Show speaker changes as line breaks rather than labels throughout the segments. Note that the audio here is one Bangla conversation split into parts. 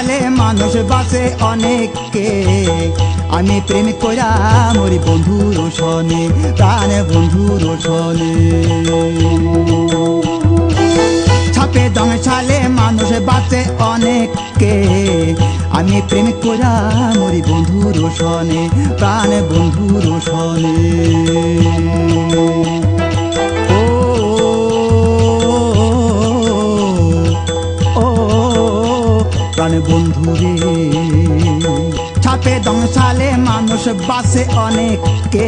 সালে মানুষ বাঁচে অনেককে, আমি প্রেম কইরা মরি বন্ধুর সনে, প্রাণে বন্ধুর সনে। ছাপে দং সালে মানুষ বাঁচে অনেককে, আমি প্রেম কইরা মরি বন্ধুর সনে, প্রাণে বন্ধুর সনে। প্রাণ বন্ধুরে ছাপে দং সালে মানুষ বাঁচে অনেককে,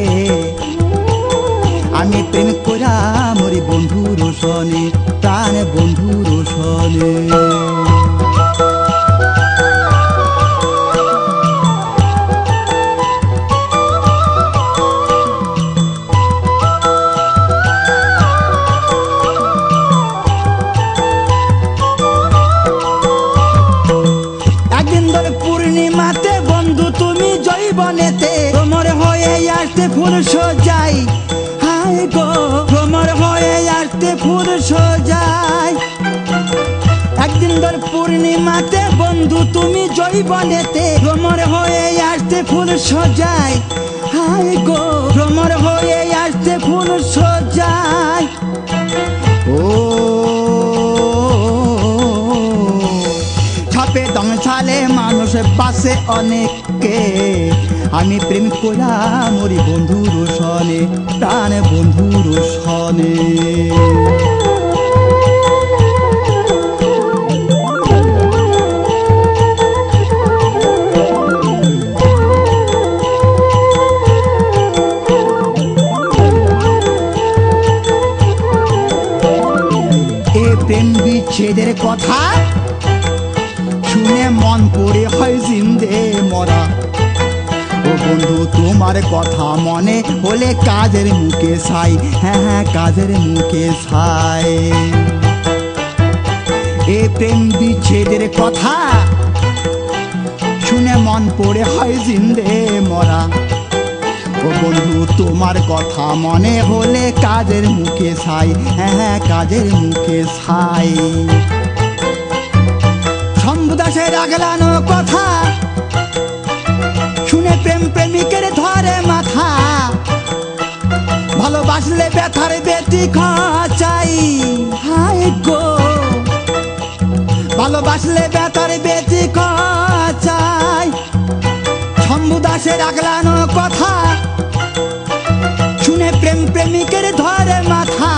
আমি প্রেম কইরা মরি বন্ধুর সনে, প্রাণ বন্ধুর সনে। পূর্ণিমাতে বন্ধু তুমি জৈবনেতে, তোমার হয়ে আসতে ফুল সজাই, হায় গো তোমার হয়ে আসতে ফুল সজাই। একদিন ধর পূর্ণিমাতে বন্ধু তুমি জৈবনেতে, তোমার হয়ে আসতে ফুল সজাই, হায় গো তোমার হয়ে আসতে ফুল সজাই। ও ছাপে দং সালে মানুষ বাঁচে অনেককে, আমি প্রেম কইরা মরি বন্ধুর সনে, প্রাণ বন্ধুর সনে। এ প্রেম বিচ্ছেদের কথা শুনে মন পড়ে হয় জিন্দে মরা, ও বন্ধু তোমার কথা মনে হলে কাজের মুখে ছাই, হ্যাঁ হ্যাঁ কাজের মুখে ছাই। এ প্রেম বিচ্ছেদের কথা শুনে মন পড়ে হয় জিন্দে মরা, ও বন্ধু তোমার কথা মনে হলে কাজের মুখে ছাই, হ্যাঁ হ্যাঁ কাজের মুখে ছাই। শম্ভুদাসের রাগলানো কথা শুনে প্রেম প্রেমিকের ধরে মাথা, ভালোবাসলে ব্যথার বেতি চাই, হায় গো ভালোবাসলে ব্যথার বেতি চাই। শম্ভুদাসের রাগলানো কথা শুনে প্রেম প্রেমিকের ধরে মাথা,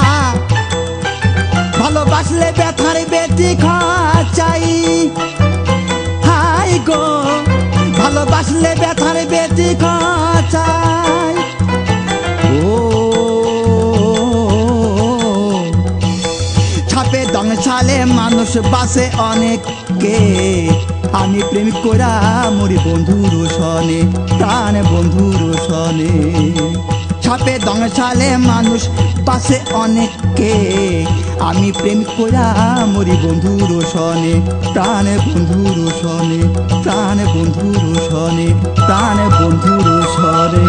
ভালোবাসলে ব্যথার বেতি চাই, হায় গো ভালোবাসলে ব্যথার বেতি চাই। ও ছাপে দং সালে মানুষ বাঁচে অনেককে, আমি প্রেম কইরা মরি বন্ধুর সনে, প্রাণ বন্ধুর সনে। ছাপে দং সালে মানুষ বাঁচে অনেককে, আমি প্রেম কইরা মরি বন্ধুর সনে, প্রাণ বন্ধুর সনে, প্রাণ বন্ধুর সনে, প্রাণ বন্ধুর সনে।